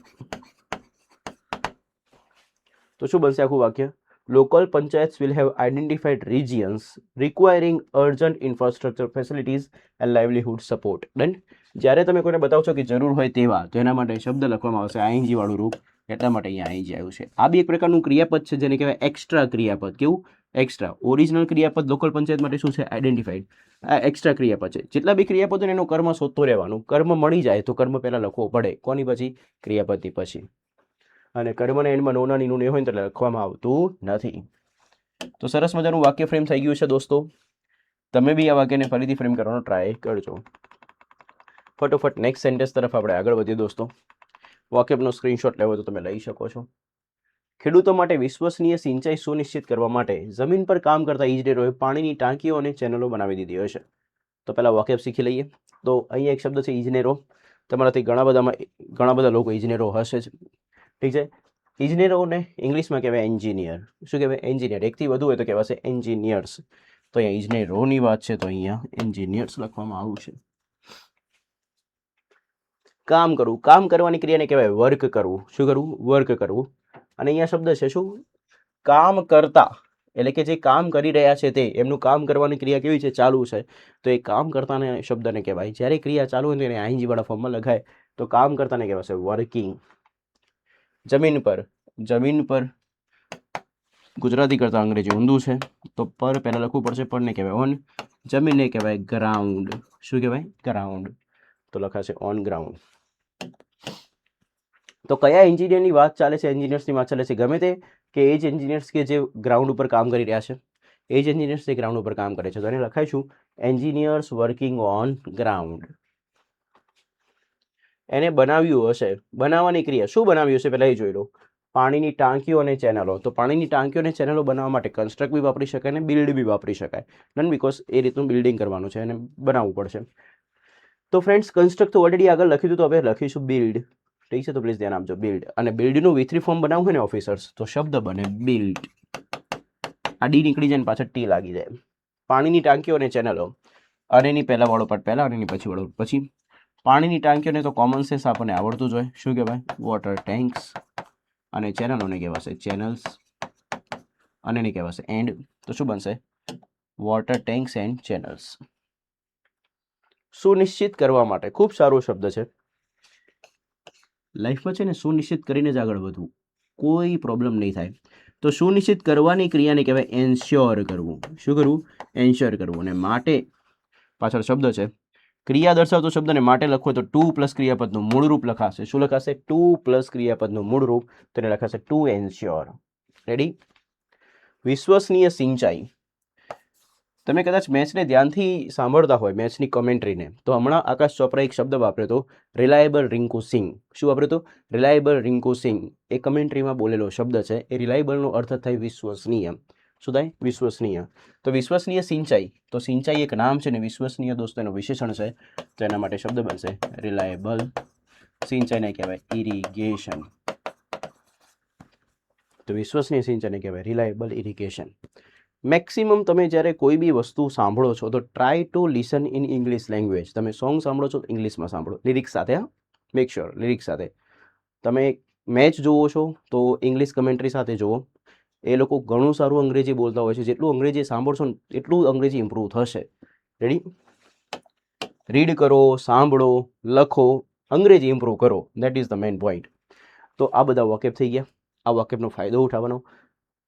તો શું બનશે આખું વાક્ય? Local panchayat will have identified regions requiring urgent infrastructure facilities and livelihood support. Done. જ્યારે તમે કોઈને બતાવો છો કે જરૂર હોય તેવા, તો એના માટે શબ્દ લખવામાં આવશે આઈએનજી વાળું રૂપ. એટલા માટે અહીંયા આઈએનજી આવ્યું છે. આ બી એક પ્રકારનું ક્રિયાપદ છે જેને કહેવાય એક્સ્ટ્રા ક્રિયાપદ. કેવું? એક્સ્ટ્રા. ઓરિજિનલ ક્રિયાપદ લોકલ પંચાયત માટે શું છે? આઈડેન્ટિફાઈડ. આ એક્સ્ટ્રા ક્રિયાપદ છે. જેટલા બી ક્રિયાપદ હોય એનો કર્મ શોધતો રહેવાનું. કર્મ મળી જાય તો કર્મ પહેલા લખવો પડે. કોની પછી? ક્રિયાપદની પછી. અને કર્મને એન્ડમાં નોનાની નું હોય ને એટલે લખવામાં આવતું નથી. તો સરસ મજાનું વાક્ય ફ્રેમ થઈ ગયું છે દોસ્તો. તમે બી આ વાક્યને ફરીથી ફ્રેમ કરવાનો ટ્રાય કરજો. ફટોફટ નેક્સ્ટ સેન્ટેન્સ તરફ આપણે આગળ વધીએ દોસ્તો. વાક્યનો સ્ક્રીનશોટ લેવો તો તમે લઈ શકો છો. ખેડૂતો માટે વિશ્વસનીય સિંચાઈ સુનિશ્ચિત કરવા માટે જમીન પર કામ કરતા ઇજનેરોએ પાણીની ટાંકીઓ અને ચેનલો બનાવી દીધી હશે. તો પહેલા વાક્ય શીખી લઈએ. તો અહીંયા એક શબ્દ છે ઇજનેરો. તમારાથી ઘણા બધા લોકો ઇજનેરો હશે જ. ઠીક છે. ઇજનેરોને ઇંગ્લિશમાં કહેવાય એન્જિનિયર. શું કહેવાય? એન્જિનિયર. એકથી વધુ હોય તો કહેવાશે એન્જિનિયર્સ. તો અહીંયા ઇજનેરોની વાત છે તો અહીંયા એન્જિનિયર્સ લખવામાં આવ્યું છે. કામ કરવું. કામ કરવાની ક્રિયાને કહેવાય વર્ક કરવું. શું કરવું? વર્ક કરવું. અને અહીંયા શબ્દ છે શું? કામ કરતા. એટલે કે જે કામ કરી રહ્યા છે તે એમનું કામ કરવાની ક્રિયા કેવી છે? ચાલુ છે. તો એ કામ કરતાને શબ્દને કહેવાય. જ્યારે ક્રિયા ચાલુ હોય તો એને આઈએનજી વાળા ફોર્મમાં લખાય. તો કામ કરતાને કહેવાશે વર્કિંગ. જમીન પર. જમીન પર ગુજરાતી કરતાં અંગ્રેજી ઊંધું છે તો પર પહેલાં લખવું પડશે. પરને કહેવાય ઓન. જમીનને કહેવાય ગ્રાઉન્ડ. શું કહેવાય? ગ્રાઉન્ડ. તો લખાશે ઓન ગ્રાઉન્ડ. તો કયા એન્જિનિયરની વાત ચાલે છે? એન્જિનિયર્સની વાત ચાલે છે ગમે તે કે એ જ એન્જિનિયર્સ કે જે ગ્રાઉન્ડ ઉપર કામ કરી રહ્યા છે. એ જ એન્જિનિયર્સ જે ગ્રાઉન્ડ ઉપર કામ કરે છે. તો એને લખાઈશું એન્જિનિયર્સ વર્કિંગ ઓન ગ્રાઉન્ડ. એને બનાવ્યું હશે. બનાવવાની ક્રિયા. શું બનાવ્યું હશે પહેલાં એ જોઈ લો. પાણીની ટાંકીઓ અને ચેનલો. તો પાણીની ટાંકીઓ અને ચેનલો બનાવવા માટે કન્સ્ટ્રક્ટ બી વાપરી શકાય અને બિલ્ડ બી વાપરી શકાય. નન બીકોઝ એ રીતનું બિલ્ડિંગ કરવાનું છે અને બનાવવું પડશે. તો ફ્રેન્ડ્સ કન્સ્ટ્રક્ટ તો ઓલરેડી આગળ લખ્યું હતું, તો હવે લખીશું બિલ્ડ. ઠીક છે. તો પ્લીઝ ધ્યાન આપજો. બિલ્ડ. અને બિલ્ડનું V3 ફોર્મ બનાવવું હોય ને ઓફિસર્સ, તો શબ્દ બને બિલ્ડ. આ ડી નીકળી જાય ને પાછળ ટી લાગી જાય. પાણીની ટાંકીઓ અને ચેનલો. અને એની પહેલા વાળો પાર્ટ પહેલા અને એની પછી વાળો પછી. પાણીની ટાંકીઓને તો કોમન સેન્સ આપણને આવડતું જ હોય. શું કહેવાય? Water tanks. અને ચેનલોને કહેવાશે ચેનલ્સ. અને એને કહેવાશે એન્ડ. તો શું બનશે? Water tanks and channels. સુનિશ્ચિત કરવા માટે. ખૂબ સારો શબ્દ છે. લાઈફમાં છે ને સુનિશ્ચિત કરીને જ આગળ વધવું. કોઈ પ્રોબ્લેમ નહીં થાય. તો સુનિશ્ચિત કરવાની ક્રિયાને કહેવાય એન્શ્યોર કરવું. શું કરવું? એન્શ્યોર કરવું. અને માટે પાછળ શબ્દ છે. ક્રિયા દર્શાવતો શબ્દને માટે લખવો તો ટુ પ્લસ ક્રિયાપદનું મૂળ રૂપ લખાશે. શું લખાશે? ટુ પ્લસ ક્રિયાપદનું મૂળ રૂપ, તેને લખાશે ટુ એન્શ્યોર. રેડી? વિશ્વસનીય સિંચાઈ. તમે કદાચ મેચને ધ્યાનથી સાંભળતા હોય, મેચની કોમેન્ટ્રીને, તો હમણાં આકાશ ચોપરાએ એક શબ્દ વાપર્યો હતો, રિલાયેબલ રિંકુ સિંગ. શું વાપર્યો હતો? રિલાયેબલ રિંકુ સિંગ. એ કમેન્ટ્રીમાં બોલેલો શબ્દ છે. એ રિલાયેબલનો અર્થ થાય વિશ્વસનીય. શું થાય? વિશ્વસનીય. તો વિશ્વસનીય સિંચાઈ, તો સિંચાઈ એક નામ છે ને વિશ્વસનીય દોસ્તો એનું વિશેષણ છે. તો એના માટે શબ્દ બનશે રિલાયેબલ. સિંચાઈને કહેવાય ઇરિગેશન. તો વિશ્વસનીય સિંચાઈને કહેવાય રિલાયેબલ ઇરિગેશન. મેક્સિમમ તમે જ્યારે કોઈ બી વસ્તુ સાંભળો છો તો try to listen in English language. તમે સોંગ સાંભળો છો તો ઇંગ્લિશમાં સાંભળો, લિરિક્સ સાથે. હા, મેક શ્યોર લિરિક્સ સાથે. તમે મેચ જુઓ છો તો ઇંગ્લિશ કમેન્ટ્રી સાથે જુઓ. એ લોકો ઘણું સારું અંગ્રેજી બોલતા હોય છે. જેટલું અંગ્રેજી સાંભળશો ને એટલું અંગ્રેજી ઇમ્પ્રૂવ થશે. રેડી? રીડ કરો, સાંભળો, લખો, અંગ્રેજી ઇમ્પ્રૂવ કરો. That is the main point. તો આ બધા વોકેબ થઈ ગયા. આ વોકેબનો ફાયદો ઉઠાવવાનો.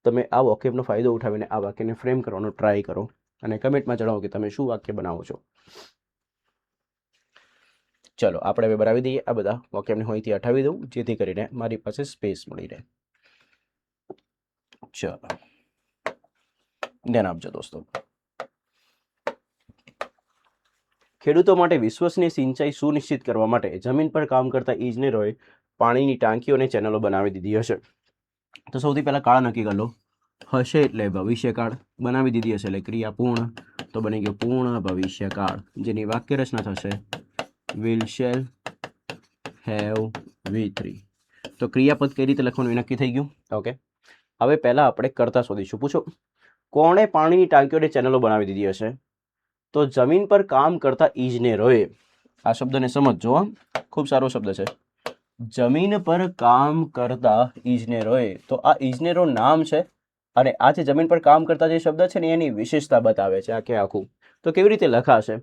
તમે આ વોકેબનો ફાયદો ઉઠાવીને આ વાક્યને ફ્રેમ કરવાનો ટ્રાય કરો અને કમેન્ટમાં જણાવો કે તમે શું વાક્ય બનાવો છો. ચલો આપણે હવે બનાવી દઈએ. આ બધા વોકેબને હું અહીંથી હટાવી દઉં જેથી કરીને મારી પાસે સ્પેસ મળી રહે. ચલો ધ્યાન આપજો દોસ્તો. ખેડૂતો માટે વિશ્વસનીય સિંચાઈ સુનિશ્ચિત કરવા માટે જમીન પર કામ કરતા ઇજનેરોએ પાણીની ટાંકીઓ અને ચેનલો બનાવી દીધી હશે. તો સૌથી પહેલાં કાળ નક્કી કરી લો. હશે એટલે ભવિષ્યકાળ. બનાવી દીધી હશે એટલે ક્રિયા પૂર્ણ. તો બની ગયો પૂર્ણ ભવિષ્યકાળ, જેની વાક્ય રચના થશે વિલ, શેલ, હેવ, V3. તો ક્રિયાપદ કઈ રીતે લખવાનું એ નક્કી થઈ ગયું. ઓકે, હવે પહેલાં આપણે કરતા શોધીશું. પૂછો, કોણે પાણીની ટાંકીઓ અને ચેનલો બનાવી દીધી હશે? તો જમીન પર કામ કરતા ઇજનેરોએ. આ શબ્દને સમજો, ખૂબ સારો શબ્દ છે. જમીન પર કામ કરતા ઇજનેરોએ. તો આ ઇજનેરો નામ છે અને આ જે જમીન પર કામ કરતા જે શબ્દ છે ને એની વિશેષતા બતાવે છે આખે આખું. તો કેવી રીતે લખાશે?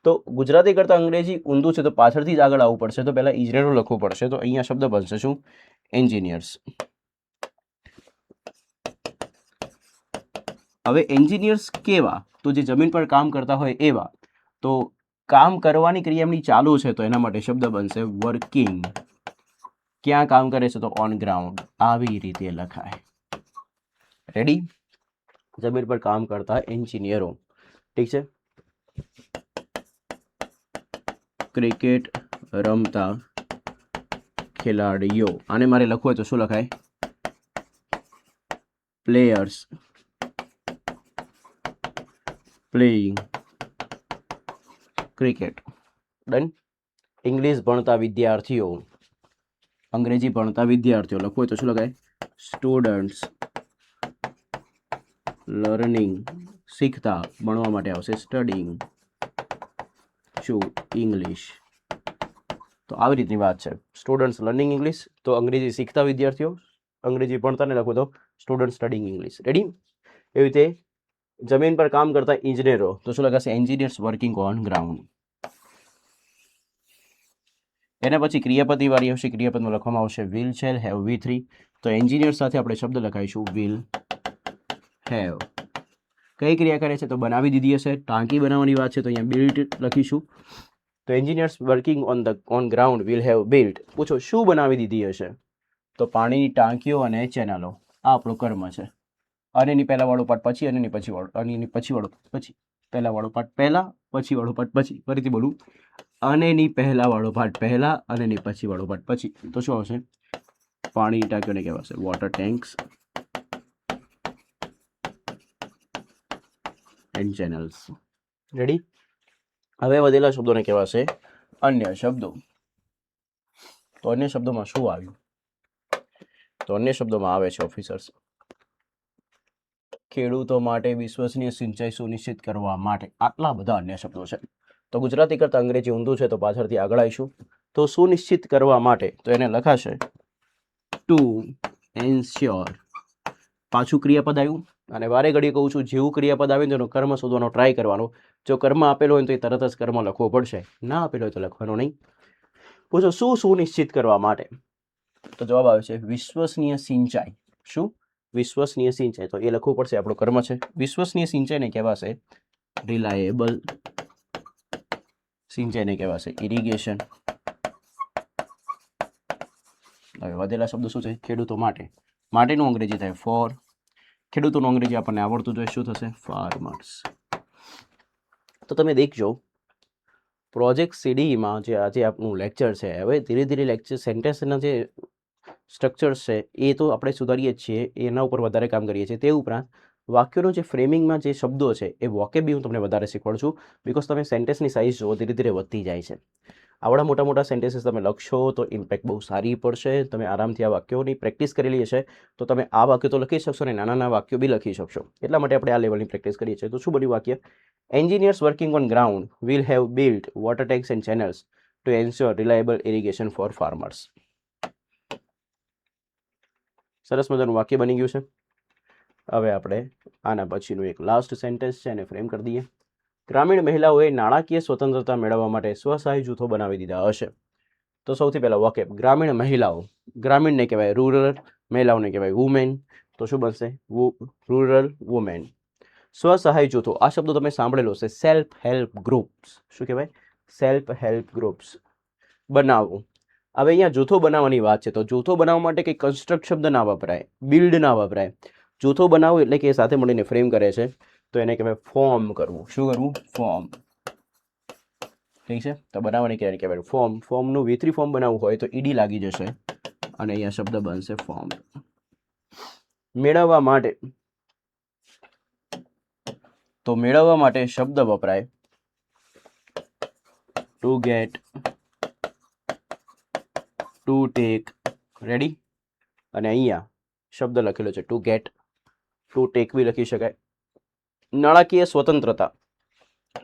તો ગુજરાતી કરતાં અંગ્રેજી ઊંધું છે તો પાછળથી જ આગળ આવવું પડશે. તો પહેલાં ઇજનેરો લખવું પડશે. તો અહીંયા શબ્દ બનશે શું? એન્જિનિયર્સ. હવે એન્જિનિયર્સ કેવા? તો જે જમીન પર કામ કરતા હોય એવા. તો કામ કરવાની ક્રિયા એમની ચાલુ છે તો એના માટે શબ્દ બનશે વર્કિંગ. ક્યાં કામ કરે છે? તો ઓન ગ્રાઉન્ડ. આવી રીતે લખાય. રેડી? જમીન પર કામ કરતા એન્જિનિયરો. ઠીક છે. ક્રિકેટ રમતા ખેલાડીઓ. આને મારે લખવું હોય તો શું લખાય? Players playing cricket. Done. English ભણતા વિદ્યાર્થીઓ. અંગ્રેજી ભણતા વિદ્યાર્થીઓ લખવું હોય તો શું લખાય? Students learning. શીખતા ભણવા માટે આવશે સ્ટડીંગ શું? ઇંગ્લિશ. તો આવી રીતની વાત છે. Students learning English. તો અંગ્રેજી શીખતા વિદ્યાર્થીઓ, અંગ્રેજી ભણતાને લખો તો સ્ટુડન્ટ સ્ટડીંગ ઇંગ્લિશ. રેડી? એવી રીતે જમીન પર કામ કરતા ઇજનેરો. તો શું લખાશે? Engineers working on ground. એના પછી ક્રિયાપદની વારી આવશે. ક્રિયાપદમાં લખવામાં આવશે વિલ, શેલ, હેવ, V3. તો એન્જિનિયર સાથે આપણે શબ્દ લખાઈશું વિલ, હેવ. કઈ ક્રિયા કરે છે? તો બનાવી દીધી હશે. ટાંકી બનાવવાની વાત છે તો અહીંયા બિલ્ટ લખીશું. તો engineers working on ground will have built. પૂછો શું બનાવી દીધી હશે? તો પાણીની ટાંકીઓ અને ચેનલો. આ આપણું કર્મ છે. અને એની પહેલા વાળો પાર્ટ પછી અને એની પછી વાળો, અને એની પછી વાળો પછી. પહેલા વાળો પાર્ટ પહેલા, પછી વાળો પાર્ટ પછી. ફરીથી બોલું, અને એની પહેલા વાળો પાર્ટ પહેલા અને એની પછી વાળો પાર્ટ પછી. તો શું આવશે? પાણીની ટાંકીઓને કહેવાશે water tanks and channels. Ready? હવે વધેલા શબ્દોને કહેવાશે અન્ય શબ્દો. તો અન્ય શબ્દોમાં શું આવ્યું? તો અન્ય શબ્દોમાં આવે છે ઓફિસર્સ. ખેડૂતો માટે વિશ્વસનીય સિંચાઈ સુનિશ્ચિત કરવા માટે. આટલા બધા અન્ય શબ્દો છે. તો ગુજરાતી કરતાં અંગ્રેજી ઊંધું છે તો પાછળથી આગળ આવીશું. તો સુનિશ્ચિત કરવા માટે તો એને લખાશે ટુ એન્શ્યોર. પાછું ક્રિયાપદ આવ્યું. અને વારે ઘડી કહું છું, જેવું ક્રિયાપદ આવે તેનો કર્મ શોધવાનો ટ્રાય કરવાનો. જો કર્મ આપેલો હોય તો એ તરત જ કર્મ લખવો પડશે. ના આપેલો હોય તો લખવાનો નહીં. પૂછો શું સુનિશ્ચિત કરવા માટે? તો જવાબ આવે છે વિશ્વસનીય સિંચાઈ. શું? વિશ્વસનીય સિંચાઈ. તો એ લખવું પડશે, આપણો કર્મ છે. વિશ્વસનીય સિંચાઈને કહેવાશે રિલાયેબલ સિંચાઈને કહેવાશે ઇરિગેશન. હવે વધેલા શબ્દો શું છે? ખેડૂતો માટે. માટેનું અંગ્રેજી થાય ફોર. ખેડૂતોનું અંગ્રેજી આપણને આવડતું જોઈએ, શું થશે? ફાર્મર્સ. તો તમે દેખજો પ્રોજેક્ટ સીડીમાં જે આજે આપણું લેક્ચર છે, હવે ધીરે ધીરે લેક્ચર સેન્ટેન્સના જે સ્ટ્રક્ચર્સ છે એ તો આપણે સુધારીએ જ છીએ, એના ઉપર વધારે કામ કરીએ છીએ. તે ઉપરાંત વાક્યોનો જે ફ્રેમિંગમાં જે શબ્દો છે એ વોકેબ બી હું તમને વધારે શીખવાડું છું. બિકોઝ તમે સેન્ટેન્સની સાઇઝ જુઓ, ધીરે ધીરે વધતી જાય છે. આવડા મોટા મોટા સેન્ટેન્સીસ તમે લખશો તો ઇમ્પેક્ટ બહુ સારી પડશે. તમે આરામથી આ વાક્યોની પ્રેક્ટિસ કરેલી હશે તો તમે આ વાક્યો તો લખી શકશો ને નાના નાના વાક્યો બી લખી શકશો. એટલા માટે આપણે આ લેવલની પ્રેક્ટિસ કરીએ છીએ. તો શું બન્યું વાક્ય? Engineers working on ground will have built water tanks and channels to ensure reliable irrigation for farmers. સરસ મજાનું વાક્ય બની ગયું છે. હવે આપણે આના પછીનું એક લાસ્ટ સેન્ટેન્સ છે એને ફ્રેમ કરી દઈએ. ગ્રામીણ મહિલાઓએ નાણાકીય સ્વતંત્રતા મેળવવા માટે સ્વસહાય જૂથો બનાવી દીધા હશે. તો સૌથી પહેલા વોકેબ ગ્રામીણ મહિલાઓ. ગ્રામીણને કહેવાય રૂરલ, મહિલાઓને કહેવાય વુમેન. તો શું બનશે? Rural women. સ્વસહાય જૂથો, આ શબ્દો તમે સાંભળેલો છે, સેલ્ફ હેલ્પ ગ્રુપ્સ. શું કહેવાય? Self help groups. બનાવવું. હવે અહીંયા જૂથો બનાવવાની વાત છે, તો જૂથો બનાવવા માટે કંઈ કન્સ્ટ્રક્ટ શબ્દ ના વપરાય, બિલ્ડ ના વપરાય. જૂથો બનાવવું એટલે કે સાથે મળીને ફ્રેમ કરે છે, તો એને કહેવાય ફોર્મ કરવું. શું કરવું? ફોર્મ. ઠીક છે, તો બનાવવાની ક્યારે કહેવાય ફોર્મ. ફોર્મનું V3 ફોર્મ બનાવવું હોય તો ઈડી લાગી જશે અને અહીંયા શબ્દ બનશે ફોર્મ. મેળવવા માટે, તો મેળવવા માટે શબ્દ વપરાય two gate, to take. Ready? અને અહીંયા શબ્દ લખેલો છે ટુ ગેટ, ટુ ટેક બી લખી શકાય. નાણાકીય સ્વતંત્રતા,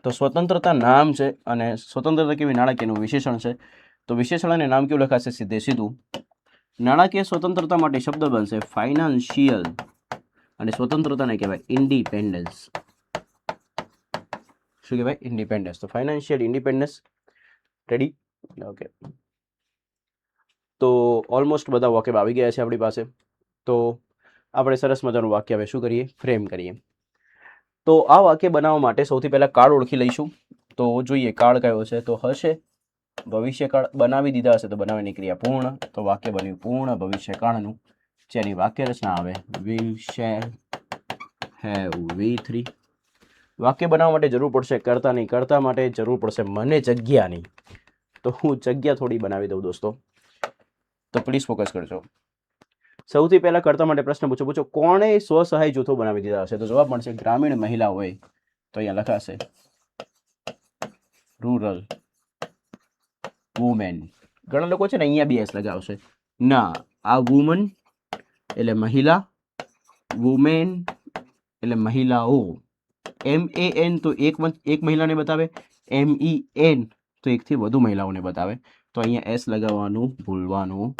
તો સ્વતંત્રતા નામ છે અને સ્વતંત્રતા કેવી? નાણાકીયનું વિશેષણ છે. તો વિશેષણ અને નામ કેવું લખાશે? સીધે સીધું. નાણાકીય સ્વતંત્રતા માટે શબ્દ બનશે ફાઇનાન્શિયલ અને સ્વતંત્રતાને કહેવાય ઇન્ડિપેન્ડન્સ. શું કહેવાય? ઇન્ડિપેન્ડન્સ. તો ફાઇનાન્શિયલ ઇન્ડિપેન્ડન્સ. રેડી? ઓકે. તો ઓલમોસ્ટ બધા વોકેબ આવી ગયા છે આપણી પાસે. તો આપણે સરસ મજાનું વાક્ય હવે શું કરીએ? ફ્રેમ કરીએ. તો આ વાક્ય બનાવવા માટે સૌથી પહેલાં કાળ ઓળખી લઈશું. તો જોઈએ કાળ કયો છે, તો હશે ભવિષ્યકાળ. બનાવી દીધા હશે તો બનાવવાની ક્રિયા પૂર્ણ, તો વાક્ય બન્યું પૂર્ણ ભવિષ્યકાળનું, જેની વાક્ય રચના આવે વિલ શેલ હેવ V3. વાક્ય બનાવવા માટે જરૂર પડશે કર્તાની, કર્તા માટે જરૂર પડશે મને જગ્યાની. તો હું જગ્યા થોડી બનાવી દઉં દોસ્તો, તો પ્લીઝ ફોકસ કરજો. સૌથી પહેલા કર્તા માટે પ્રશ્ન પૂછો કોણે સ્વસહાય જૂથો બનાવી દીધા હશે? તો જવાબ મળશે ગ્રામીણ મહિલા હોય. તો અહીંયા લખાશે રૂરલ વુમેન. ઘણા લોકો છે ને અહીંયા બી એસ લગાવશે. ના, આ વુમન એટલે મહિલા, વુમેન એટલે મહિલાઓ. MAN તો એક મહિલાને બતાવે, MEN તો એકથી વધુ મહિલાઓને બતાવે. તો અહીંયા S લગાવવાનું ભૂલવાનું,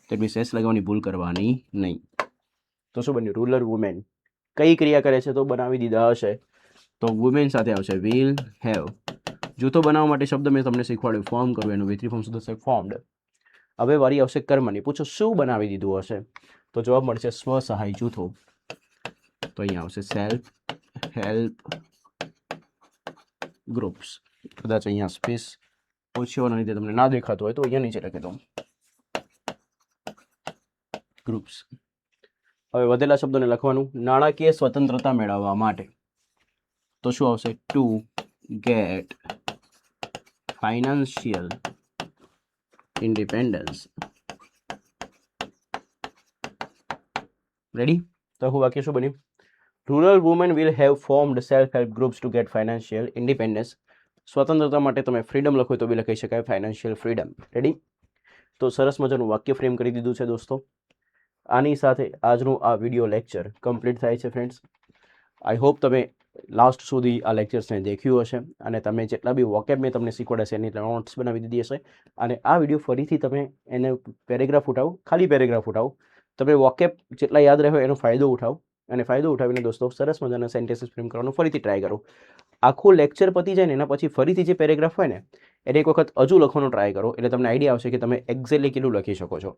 તેટ મીન્સ S લગાવવાની ભૂલ કરવાની નહીં. તો શું બન્યું? Rural women. કઈ ક્રિયા કરે છે? તો બનાવી દીધા હશે, તો વુમેન સાથે આવશે વિલ હેવ. જૂથો બનાવવા માટે શબ્દ મેં તમને શીખવાડ્યું ફોર્મ કરવું, એનું V3 ફોર્મ શું થશે? ફોર્મડ. હવે વારી આવશે કર્મની. પૂછો શું બનાવી દીધું હશે? તો જવાબ મળશે સ્વસહાય જૂથો. તો અહીંયા આવશે સેલ્ફ હેલ્પ ગ્રુપ્સ. કદાચ અહીંયા સ્પેસ ઓછી હોવાના લીધે તમને ના દેખાતું હોય તો અહીંયા નીચે લખી દઉં ગ્રુપ્સ. હવે વધેલા શબ્દોને લખવાનું. નાણાકીય સ્વતંત્રતા મેળવવા માટે, તો શું આવશે? To get financial independence. Ready? તો હું વાક્ય શું બન્યું? Rural women will have formed self help groups to get financial independence. સ્વતંત્રતા માટે તમે ફ્રીડમ લખો તો બી લખી શકાય ફાઇનાન્શિયલ ફ્રીડમ. રેડી? તો સરસ મજાનું વાક્ય ફ્રેમ કરી દીધું છે દોસ્તો. આની સાથે આજનું આ વિડીયો લેક્ચર કમ્પ્લીટ થાય છે ફ્રેન્ડ્સ. આઈ હોપ તમે લાસ્ટ સુધી આ લેક્ચર્સને દેખ્યું હશે અને તમે જેટલા બી વોકેબ મેં તમને શીખવાડ્યા છે એની નોટ્સ બનાવી દીધી હશે. અને આ વિડીયો ફરીથી તમે એને પેરેગ્રાફ ઉઠાવો, ખાલી પેરેગ્રાફ ઉઠાવો, તમે વોકેબ જેટલા યાદ રહ્યો એનો ફાયદો ઉઠાવો અને ફાયદો ઉઠાવીને દોસ્તો સરસ મજાના સેન્ટેન્સીસ ફ્રેમ કરવાનો ફરીથી ટ્રાય કરો. આખું લેક્ચર પતી જાય ને એના પછી ફરીથી જે પેરેગ્રાફ હોય ને એને એક વખત હજુ લખવાનો ટ્રાય કરો, એટલે તમને આઈડિયા આવશે કે તમે એક્ઝેક્ટલી કેટલું લખી શકો છો.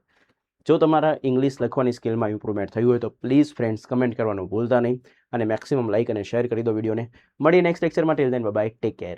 જો તમારા ઇંગ્લિશ લખવાની સ્કિલમાં ઇમ્પ્રુવમેન્ટ થયું હોય તો પ્લીઝ ફ્રેન્ડ્સ કમેન્ટ કરવાનું ભૂલતા નહીં અને મેક્સિમમ લાઇક અને શેર કરી દો વિડીયોને. મળીએ નેક્સ્ટ લેક્ચરમાં. Till then by, take care.